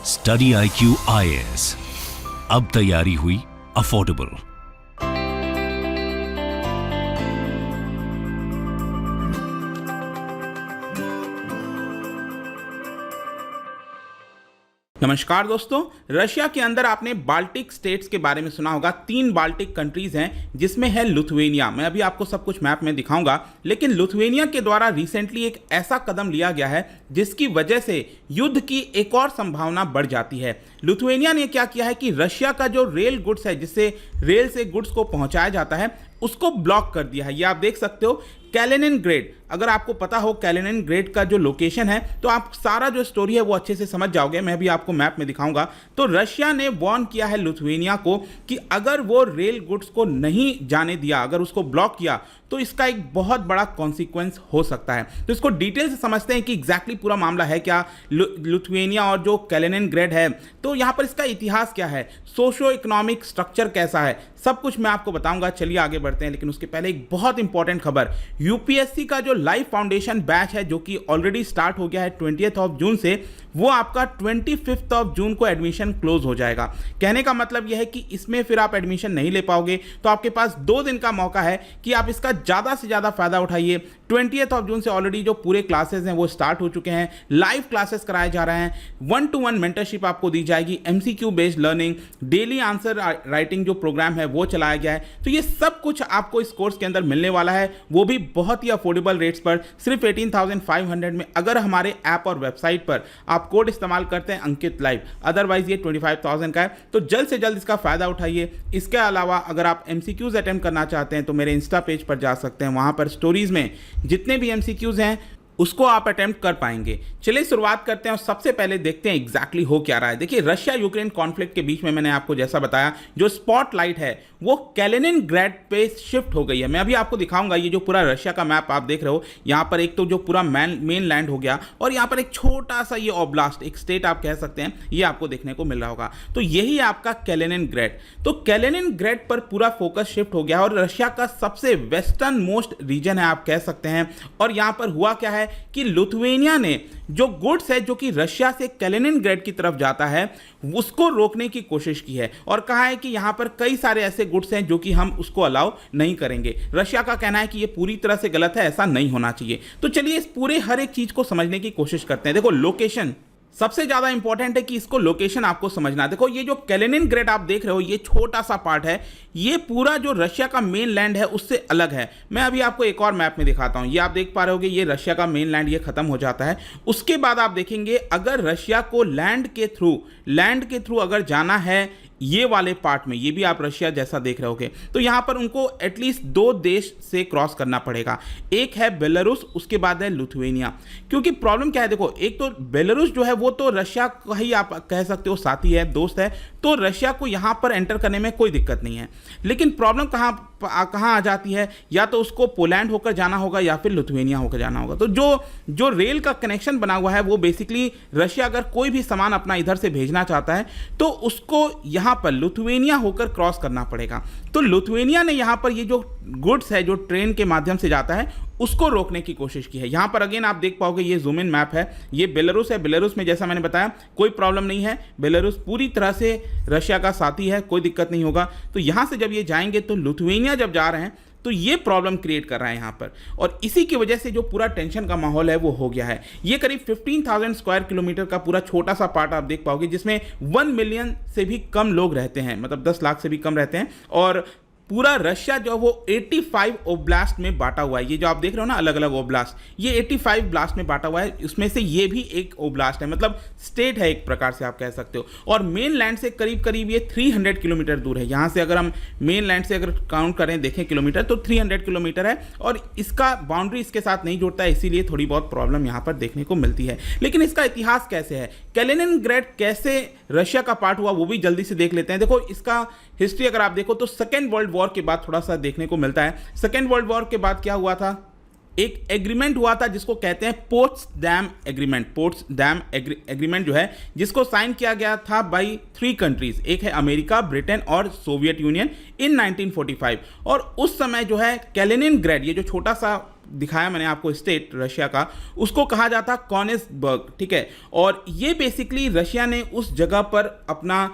Study IQ IAS, अब तैयारी हुई अफोर्डेबल। नमस्कार दोस्तों, रशिया के अंदर आपने बाल्टिक स्टेट्स के बारे में सुना होगा। 3 बाल्टिक कंट्रीज हैं जिसमें है लिथुआनिया। मैं अभी आपको सब कुछ मैप में दिखाऊंगा, लेकिन लिथुआनिया के द्वारा रिसेंटली एक ऐसा कदम लिया गया है जिसकी वजह से युद्ध की एक और संभावना बढ़ जाती है। लिथुआनिया ने क्या किया है कि रशिया का जो रेल गुड्स है, जिससे रेल से गुड्स को पहुंचाया जाता है, उसको ब्लॉक कर दिया है। ये आप देख सकते हो कैलिनिनग्रेड। अगर आपको पता हो कैलिनिनग्रेड का जो लोकेशन है तो आप सारा जो स्टोरी है वो अच्छे से समझ जाओगे। मैं भी आपको मैप में दिखाऊंगा। तो रशिया ने वार्न किया है लिथुआनिया को कि अगर वो रेल गुड्स को नहीं जाने दिया, अगर उसको ब्लॉक किया, तो इसका एक बहुत बड़ा कॉन्सिक्वेंस हो सकता है। तो इसको डिटेल से समझते हैं कि एग्जैक्टली पूरा मामला है क्या, लिथुआनिया और जो कैलिनिनग्रेड है, तो यहाँ पर इसका इतिहास क्या है, सोशो इकोनॉमिक स्ट्रक्चर कैसा है, सब कुछ मैं आपको बताऊंगा। चलिए आगे बढ़ते हैं, लेकिन उसके पहले एक बहुत इंपॉर्टेंट खबर। यूपीएससी का जो लाइव फाउंडेशन बैच है, जो कि ऑलरेडी स्टार्ट हो गया है 20 जून से, वो आपका 25 जून को एडमिशन क्लोज हो जाएगा। कहने का मतलब यह है कि इसमें फिर आप एडमिशन नहीं ले पाओगे, तो आपके पास 2 दिन का मौका है कि आप इसका ज़्यादा से ज़्यादा फायदा उठाइए। 20 जून से ऑलरेडी जो पूरे क्लासेस हैं वो स्टार्ट हो चुके हैं, लाइव क्लासेस कराए जा रहे हैं, 1-to-1 मेंटरशिप आपको दी जाएगी, MCQ based learning, daily answer writing जो प्रोग्राम है वो चलाया गया है। तो ये सब कुछ आपको इस कोर्स के अंदर मिलने वाला है, वो भी बहुत ही अफोर्डेबल रेट्स पर, सिर्फ 18,500 में। अगर हमारे ऐप और वेबसाइट पर आप कोड इस्तेमाल करते हैं अंकित लाइव, अदरवाइज ये 25,000 का है। तो जल्द से जल्द इसका फायदा उठाइए। इसके अलावा अगर आप MCQs अटेम्प्ट करना चाहते हैं तो मेरे इंस्टा पेज पर जा सकते हैं, वहां पर स्टोरीज में जितने भी MCQs हैं उसको आप अटेम्प्ट कर पाएंगे। चलिए शुरुआत करते हैं और सबसे पहले देखते हैं एग्जैक्टली हो क्या रहा है। देखिए, रशिया यूक्रेन कॉन्फ्लिक्ट के बीच में मैंने आपको जैसा बताया, जो स्पॉटलाइट है वो कैलिनिनग्रेड पे शिफ्ट हो गई है। मैं अभी आपको दिखाऊंगा। ये जो पूरा रशिया का मैप आप देख रहे हो, यहाँ पर एक तो जो पूरा मेन लैंड हो गया, और यहाँ पर एक छोटा सा ये ओब्लास्ट, एक स्टेट आप कह सकते हैं, ये आपको देखने को मिल रहा होगा। तो यही आपका कैलिनिनग्रेड। तो कैलिनिनग्रेड पर पूरा फोकस शिफ्ट हो गया और रशिया का सबसे वेस्टर्न मोस्ट रीजन है आप कह सकते हैं। और यहाँ पर हुआ क्या है कि लिथुआनिया ने जो गुड्स है जो कि रशिया से कैलिनिनग्रेड की तरफ जाता है, उसको रोकने की कोशिश की है और कहा है कि यहां पर कई सारे ऐसे गुड्स हैं जो कि हम उसको अलाउ नहीं करेंगे। रशिया का कहना है कि ये पूरी तरह से गलत है, ऐसा नहीं होना चाहिए। तो चलिए इस पूरे हर एक चीज को समझने की कोशिश करते हैं। देखो, लोकेशन सबसे ज्यादा इंपॉर्टेंट है कि इसको लोकेशन आपको समझना। देखो, ये जो कैलिनिनग्रेड आप देख रहे हो, ये छोटा सा पार्ट है, ये पूरा जो रशिया का मेन लैंड है उससे अलग है। मैं अभी आपको एक और मैप में दिखाता हूं। ये आप देख पा रहे होगे, ये रशिया का मेन लैंड, ये खत्म हो जाता है। उसके बाद आप देखेंगे, अगर रशिया को लैंड के थ्रू अगर जाना है ये वाले पार्ट में, ये भी आप रशिया जैसा देख रहे होगे, तो यहां पर उनको एटलीस्ट 2 देश से क्रॉस करना पड़ेगा। एक है बेलारूस, उसके बाद है लिथुआनिया। क्योंकि प्रॉब्लम क्या है, देखो, एक तो बेलारूस जो है वो तो रशिया का ही आप कह सकते हो साथी है, दोस्त है, तो रशिया को यहां पर एंटर करने में कोई दिक्कत नहीं है। लेकिन प्रॉब्लम कहां आ जाती है, या तो उसको पोलैंड होकर जाना होगा या फिर लिथुआनिया होकर जाना होगा। तो जो रेल का कनेक्शन बना हुआ है वो बेसिकली रशिया अगर कोई भी सामान अपना इधर से भेजना चाहता है तो उसको यहां पर लिथुआनिया होकर क्रॉस करना पड़ेगा। तो लिथुआनिया ने यहां पर ये जो गुड्स है जो ट्रेन के माध्यम से जाता है उसको रोकने की कोशिश की है। यहां पर अगेन आप देख पाओगे, ये जूम इन मैप है, ये बेलारूस है। बेलारूस में जैसा मैंने बताया कोई प्रॉब्लम नहीं है, बेलारूस पूरी तरह से रशिया का साथी है, कोई दिक्कत नहीं होगा। तो यहां से जब ये जाएंगे तो लिथुआनिया जब जा रहे हैं तो ये प्रॉब्लम क्रिएट कर रहा है यहाँ पर, और इसी की वजह से जो पूरा टेंशन का माहौल है वो हो गया है। ये करीब 15,000 स्क्वायर किलोमीटर का पूरा छोटा सा पार्ट आप देख पाओगे, जिसमें 1 मिलियन से भी कम लोग रहते हैं, मतलब 10 लाख से भी कम रहते हैं। और पूरा रशिया जो वो 85 ओब्लास्ट में बांटा हुआ है। ये जो आप देख रहे हो ना, अलग अलग ओब्लास्ट, ये 85 ब्लास्ट में बांटा हुआ है। उसमें से ये भी एक ओब्लास्ट है, मतलब स्टेट है एक प्रकार से आप कह सकते हो। और मेन लैंड से करीब करीब ये 300 किलोमीटर दूर है। यहाँ से अगर हम मेन लैंड से अगर काउंट करें, देखें किलोमीटर, तो 300 किलोमीटर है, और इसका बाउंड्री इसके साथ नहीं जुड़ता है, इसीलिए थोड़ी बहुत प्रॉब्लम यहाँ पर देखने को मिलती है। लेकिन इसका इतिहास कैसे है, कैलिनिनग्रेड कैसे रशिया का पार्ट हुआ, वो भी जल्दी से देख लेते हैं। देखो, इसका हिस्ट्री अगर आप देखो तो सेकेंड वर्ल्ड वॉर के बाद थोड़ा सा देखने को मिलता है। सेकेंड वर्ल्ड वॉर के बाद क्या हुआ था, एक एग्रीमेंट हुआ था जिसको कहते हैं पोट्सडैम एग्रीमेंट जो है, जिसको साइन किया गया था बाई 3 कंट्रीज, एक है अमेरिका, ब्रिटेन और सोवियत यूनियन इन 1945। और उस समय जो है कैलिनिनग्रेड, ये जो छोटा सा दिखाया मैंने आपको स्टेट रशिया का, उसको कहा जाता कॉनिग्सबर्ग, ठीक है। और ये बेसिकली रशिया ने उस जगह पर अपना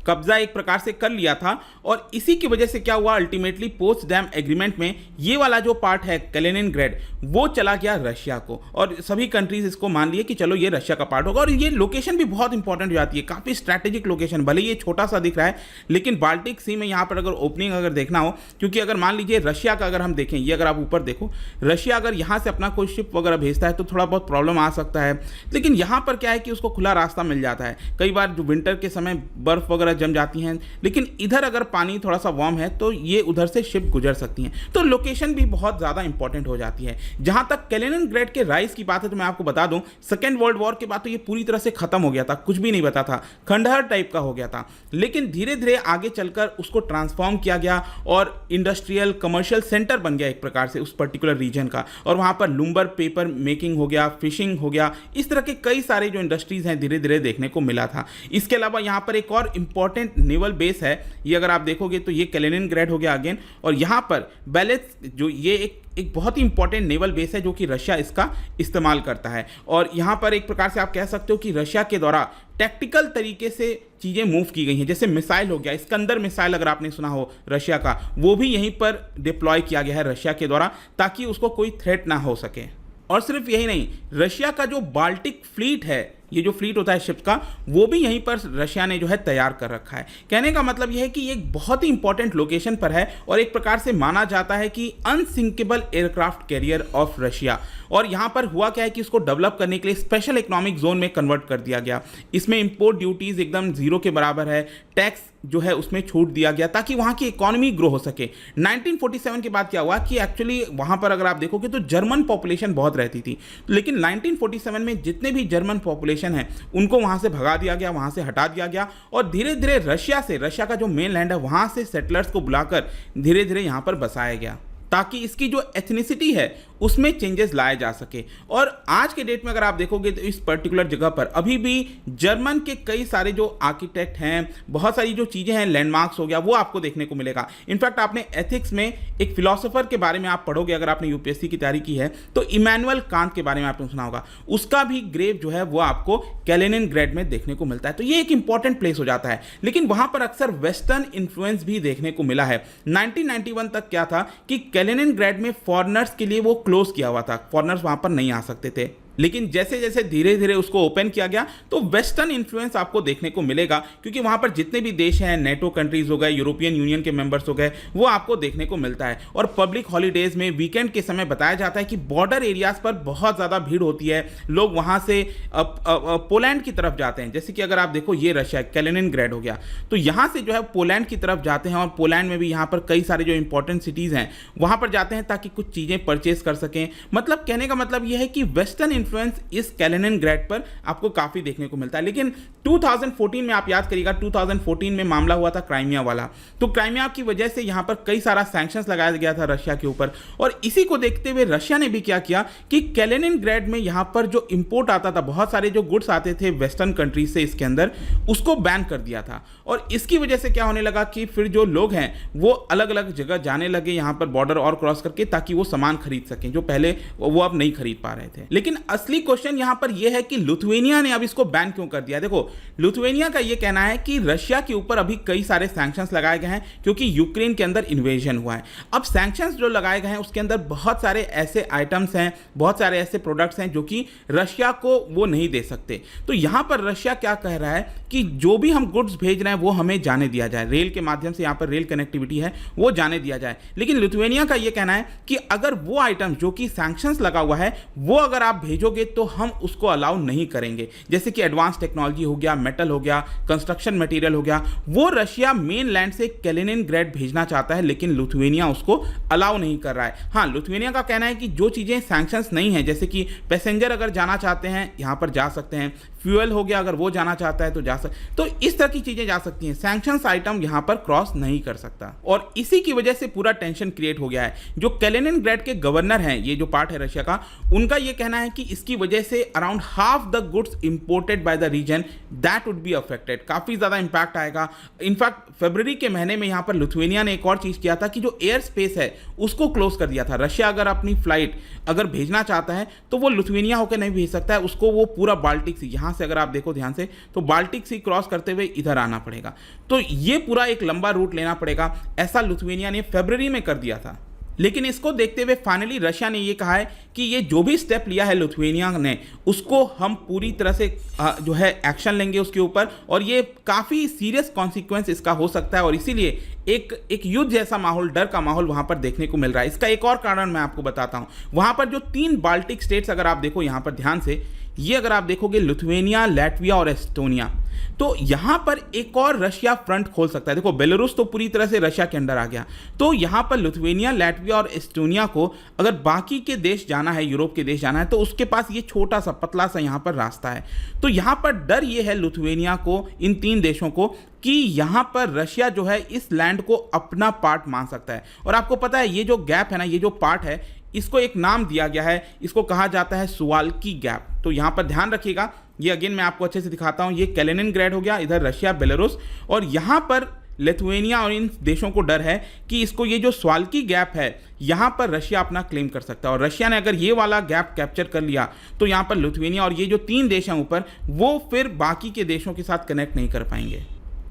कब्जा एक प्रकार से कर लिया था, और इसी की वजह से क्या हुआ, अल्टीमेटली पोट्सडैम एग्रीमेंट में ये वाला जो पार्ट है कैलिनिनग्राड वो चला गया रशिया को, और सभी कंट्रीज इसको मान लिए कि चलो ये रशिया का पार्ट होगा। और ये लोकेशन भी बहुत इंपॉर्टेंट हो जाती है, काफ़ी स्ट्रैटेजिक लोकेशन, भले ये छोटा सा दिख रहा है लेकिन बाल्टिक सी में यहाँ पर अगर ओपनिंग अगर देखना हो, क्योंकि अगर मान लीजिए रशिया का अगर हम देखें, ये अगर आप ऊपर देखो, रशिया अगर यहाँ से अपना कोई शिप वगैरह भेजता है तो थोड़ा बहुत प्रॉब्लम आ सकता है, लेकिन यहाँ पर क्या है कि उसको खुला रास्ता मिल जाता है। कई बार जो विंटर के समय बर्फ वगैरह जम जाती हैं, लेकिन इधर अगर पानी थोड़ा सा वार्म है तो ये उधर से शिप गुजर सकती हैं, तो लोकेशन भी बहुत ज़्यादा इंपॉर्टेंट हो जाती है। जहां तक कैलिनिनग्राड के राइज की बात है तो मैं आपको बता दूं, सेकेंड वर्ल्ड वॉर के बाद तो ये पूरी तरह से खत्म हो गया था, कुछ भी नहीं बता था, खंडहर टाइप का हो गया था। लेकिन धीरे धीरे आगे चलकर उसको ट्रांसफॉर्म किया गया और इंडस्ट्रियल कमर्शियल सेंटर बन गया एक प्रकार से उस पर्टिकुलर रीजन का, और वहां पर लुम्बर पेपर मेकिंग हो गया, फिशिंग हो गया, इस तरह के कई सारे जो इंडस्ट्रीज हैं धीरे धीरे देखने को मिला था। इसके अलावा यहाँ पर एक और इंपॉर्टेंट नेवल बेस है, ये अगर आप देखोगे तो ये कैलिनिनग्राड हो गया अगेन, और यहाँ पर बेलेट्स्क जो ये एक बहुत ही इंपॉर्टेंट नेवल बेस है जो कि रशिया इसका इस्तेमाल करता है। और यहाँ पर एक प्रकार से आप कह सकते हो कि रशिया के द्वारा टैक्टिकल तरीके से चीज़ें मूव की गई हैं, जैसे मिसाइल हो गया, सिकंदर मिसाइल अगर आपने सुना हो रशिया का, वो भी यहीं पर डिप्लॉय किया गया है रशिया के द्वारा, ताकि उसको कोई थ्रेट ना हो सके। और सिर्फ यही नहीं, रशिया का जो बाल्टिक फ्लीट है, ये जो फ्लीट होता है शिप्स का, वो भी यहीं पर रशिया ने जो है तैयार कर रखा है। कहने का मतलब यह है कि ये एक बहुत ही इंपॉर्टेंट लोकेशन पर है, और एक प्रकार से माना जाता है कि unsinkable aircraft carrier of Russia. और यहाँ पर हुआ क्या है कि इसको डेवलप करने के लिए स्पेशल इकोनॉमिक जोन में कन्वर्ट कर दिया गया। इसमें इंपोर्ट ड्यूटीज एकदम जीरो के बराबर है, टैक्स जो है उसमें छूट दिया गया ताकि वहाँ की इकोनॉमी ग्रो हो सके। 1947 के बाद क्या हुआ कि एक्चुअली वहाँ पर अगर आप देखोगे तो जर्मन पॉपुलेशन बहुत रहती थी, लेकिन 1947 में जितने भी जर्मन पॉपुलेशन है उनको वहाँ से भगा दिया गया, वहाँ से हटा दिया गया, और धीरे धीरे रशिया का जो मेन लैंड है वहाँ से सेटलर्स को बुलाकर धीरे धीरे यहाँ पर बसाया गया, ताकि इसकी जो एथनिसिटी है उसमें चेंजेस लाए जा सके। और आज के डेट में अगर आप देखोगे तो इस पर्टिकुलर जगह पर अभी भी जर्मन के कई सारे जो आर्किटेक्ट हैं, बहुत सारी जो चीज़ें हैं, लैंडमार्क्स हो गया, वो आपको देखने को मिलेगा। इनफैक्ट आपने एथिक्स में एक फिलोसोफर के बारे में आप पढ़ोगे, अगर आपने यूपीएससी की तैयारी की है तो इमैनुअल कांत के बारे में आपने सुना होगा, उसका भी ग्रेव जो है वो आपको कैलिनिनग्राड में देखने को मिलता है। तो ये एक इंपॉर्टेंट प्लेस हो जाता है, लेकिन वहाँ पर अक्सर वेस्टर्न इन्फ्लुएंस भी देखने को मिला है। 1991 तक क्या था कि कैलिनिनग्राड में फॉरेनर्स के लिए वो क्लोज किया हुआ था, फॉरेनर्स वहां पर नहीं आ सकते थे, लेकिन जैसे जैसे धीरे धीरे उसको ओपन किया गया तो वेस्टर्न इन्फ्लुएंस आपको देखने को मिलेगा, क्योंकि वहां पर जितने भी देश हैं, नेटो कंट्रीज हो गए, यूरोपियन यूनियन के मेंबर्स हो गए, वो आपको देखने को मिलता है। और पब्लिक हॉलीडेज में, वीकेंड के समय बताया जाता है कि बॉर्डर एरियाज पर बहुत ज़्यादा भीड़ होती है, लोग वहां से पोलैंड की तरफ जाते हैं। जैसे कि अगर आप देखो ये रशिया कैलिनिनग्राड हो गया, तो यहाँ से जो है पोलैंड की तरफ जाते हैं, और पोलैंड में भी यहाँ पर कई सारे जो इंपॉर्टेंट सिटीज़ हैं वहाँ पर जाते हैं ताकि कुछ चीज़ें परचेज कर सकें। मतलब कहने का मतलब यह है कि वेस्टर्न इन्फ्लुएंस इस कैलिनिनग्राड पर आपको काफी देखने को मिलता है। लेकिन 2014 में आप याद करिएगा, 2014 में मामला हुआ था क्राइमिया वाला, तो क्राइमिया की वजह से यहां पर कई सारा सैंक्शंस लगाया गया था रशिया के ऊपर, और इसी को देखते हुए रशिया ने भी क्या किया कि कैलिनिनग्राड में यहां पर जो इंपोर्ट आता था, बहुत सारे जो गुड्स आते थे वेस्टर्न कंट्रीज से इसके अंदर, उसको बैन कर दिया था। और इसकी वजह से क्या होने लगा कि फिर जो लोग हैं वो अलग अलग जगह जाने लगे यहां पर बॉर्डर और क्रॉस करके, ताकि वो सामान खरीद सकें जो पहले वो अब नहीं खरीद पा रहे थे। लेकिन असली क्वेश्चन यहां पर यह है कि लिथुआनिया ने अब इसको बैन क्यों कर दिया। देखो, लिथुआनिया का यह कहना है कि रशिया के ऊपर अभी कई सारे सैंक्शंस लगाए गए हैं क्योंकि यूक्रेन के अंदर इन्वेजन हुआ है। अब सैंक्शंस जो लगाए गए हैं उसके अंदर बहुत सारे ऐसे आइटम्स हैं, बहुत सारे ऐसे प्रोडक्ट्स हैं जो कि रशिया को वो नहीं दे सकते। तो यहां पर रशिया क्या कह रहा है कि जो भी हम गुड्स भेज रहे हैं वो हमें जाने दिया जाए, रेल के माध्यम से, यहां पर रेल कनेक्टिविटी है वो जाने दिया जाए। लेकिन लिथुआनिया का यह कहना है कि अगर वो आइटम जो कि सैंक्शंस लगा हुआ है वो अगर आप भेजोगे तो हम उसको अलाउ नहीं करेंगे। जैसे कि एडवांस टेक्नोलॉजी हो गया, मेटल हो गया, कंस्ट्रक्शन मटेरियल हो गया, वो रशिया मेन लैंड से कैलिनिनग्राड भेजना चाहता है, लेकिन लिथुआनिया उसको अलाउ नहीं कर रहा है। हाँ, लिथुआनिया का कहना है कि जो चीज़ें सैंक्शंस नहीं है, जैसे कि पैसेंजर अगर जाना चाहते हैं यहाँ पर जा सकते हैं, फ्यूल हो गया अगर वो जाना चाहता है तो जा सकते, तो इस तरह की चीजें जा सकती हैं। सैंक्शंस आइटम यहां पर क्रॉस नहीं कर सकता, और इसी की वजह से पूरा टेंशन क्रिएट हो गया है। जो कैलिनिनग्राड के गवर्नर हैं, ये जो पार्ट है रशिया का, उनका ये कहना है कि इसकी वजह से around half the goods imported by the region that would be affected, काफ़ी ज़्यादा इंपैक्ट आएगा। इनफैक्ट फरवरी के महीने में यहाँ पर लिथुएनिया ने एक और चीज़ किया था कि जो एयर स्पेस है उसको क्लोज कर दिया था। रशिया अगर अपनी फ्लाइट अगर भेजना चाहता है तो वो लिथुएनिया होकर नहीं भेज सकता है, उसको वो पूरा बाल्टिक सी, यहाँ से अगर आप देखो ध्यान से तो बाल्टिक सी क्रॉस करते हुए इधर आना पड़ेगा, तो ये पूरा एक लंबा रूट लेना पड़ेगा। ऐसा लिथुएनिया ने फरवरी में कर दिया था। लेकिन इसको देखते हुए फाइनली रशिया ने ये कहा है कि ये जो भी स्टेप लिया है लिथुएनिया ने उसको हम पूरी तरह से जो है एक्शन लेंगे उसके ऊपर, और ये काफ़ी सीरियस कॉन्सिक्वेंस इसका हो सकता है, और इसीलिए एक युद्ध जैसा माहौल, डर का माहौल वहाँ पर देखने को मिल रहा है। इसका एक और कारण मैं आपको बताता हूँ। वहाँ पर जो 3 बाल्टिक स्टेट्स, अगर आप देखो यहाँ पर ध्यान से, ये अगर आप देखोगे लिथुएनिया, लैटविया और एस्टोनिया, तो यहाँ पर एक और रशिया फ्रंट खोल सकता है। देखो बेलारूस तो पूरी तरह से रशिया के अंडर आ गया, तो यहाँ पर लिथुएनिया, लैटविया और एस्टोनिया को अगर बाकी के देश जाना है, यूरोप के देश जाना है, तो उसके पास ये छोटा सा पतला सा यहाँ पर रास्ता है। तो यहाँ पर डर ये है लिथुएनिया को, इन 3 देशों को, कि यहाँ पर रशिया जो है इस लैंड को अपना पार्ट मान सकता है। और आपको पता है ये जो गैप है ना, ये जो पार्ट है, इसको एक नाम दिया गया है, इसको कहा जाता है सुवाल्की गैप। तो यहाँ पर ध्यान रखिएगा, ये अगेन मैं आपको अच्छे से दिखाता हूँ, ये कैलिनिनग्रैड हो गया, इधर रशिया, बेलारूस, और यहाँ पर लिथुएनिया और इन देशों को डर है कि इसको ये जो स्वाल्की गैप है यहाँ पर रशिया अपना क्लेम कर सकता है, और रशिया ने अगर ये वाला गैप कैप्चर कर लिया तो यहाँ पर लिथुएनिया और ये जो 3 देश हैं ऊपर, वो फिर बाकी के देशों के साथ कनेक्ट नहीं कर पाएंगे।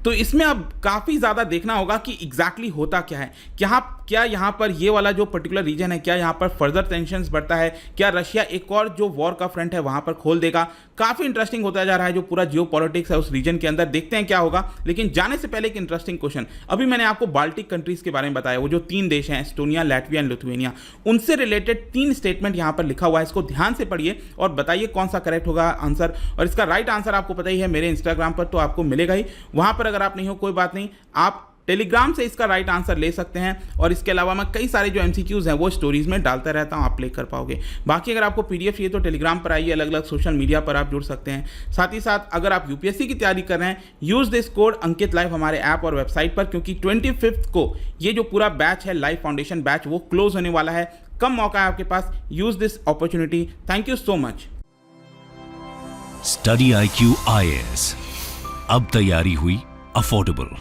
तो इसमें अब काफ़ी ज़्यादा देखना होगा कि एग्जैक्टली होता क्या है, क्या यहाँ पर ये वाला जो पर्टिकुलर रीजन है, क्या यहाँ पर फर्दर टेंशंस बढ़ता है, क्या रशिया एक और जो वॉर का फ्रंट है वहाँ पर खोल देगा। काफ़ी इंटरेस्टिंग होता जा रहा है जो पूरा जियो पॉलिटिक्स है उस रीजन के अंदर, देखते हैं क्या होगा। लेकिन जाने से पहले एक इंटरेस्टिंग क्वेश्चन, अभी मैंने आपको बाल्टिक कंट्रीज़ के बारे में बताया, वो जो 3 देश हैं, एस्टोनिया, लैटविया एंड लिथुएनिया, उनसे रिलेटेड 3 स्टेटमेंट यहाँ पर लिखा हुआ है। इसको ध्यान से पढ़िए और बताइए कौन सा करेक्ट होगा आंसर। और इसका राइट आंसर आपको पता ही है, मेरे इंस्टाग्राम पर तो आपको मिलेगा ही, वहाँ पर अगर आप नहीं हो कोई बात नहीं, आप टेलीग्राम से इसका राइट आंसर ले सकते हैं। और इसके अलावा मैं कई सारे जो MCQs हैं वो स्टोरीज में डालता रहता हूं, आप ले कर पाओगे। बाकी अगर आपको PDF चाहिए तो टेलीग्राम पर आइए, अलग अलग सोशल मीडिया पर आप जुड़ सकते हैं। साथ ही साथ अगर आप UPSC की तैयारी कर रहे हैं, use this code Ankit live हमारे ऐप और वेबसाइट पर, क्योंकि 25 को ये जो पूरा बैच है, लाइव फाउंडेशन बैच, वो क्लोज होने वाला है। कम मौका है आपके पास, use this opportunity. Thank you so much. Study IQ IAS, अब तैयारी हुई अफोर्डेबल।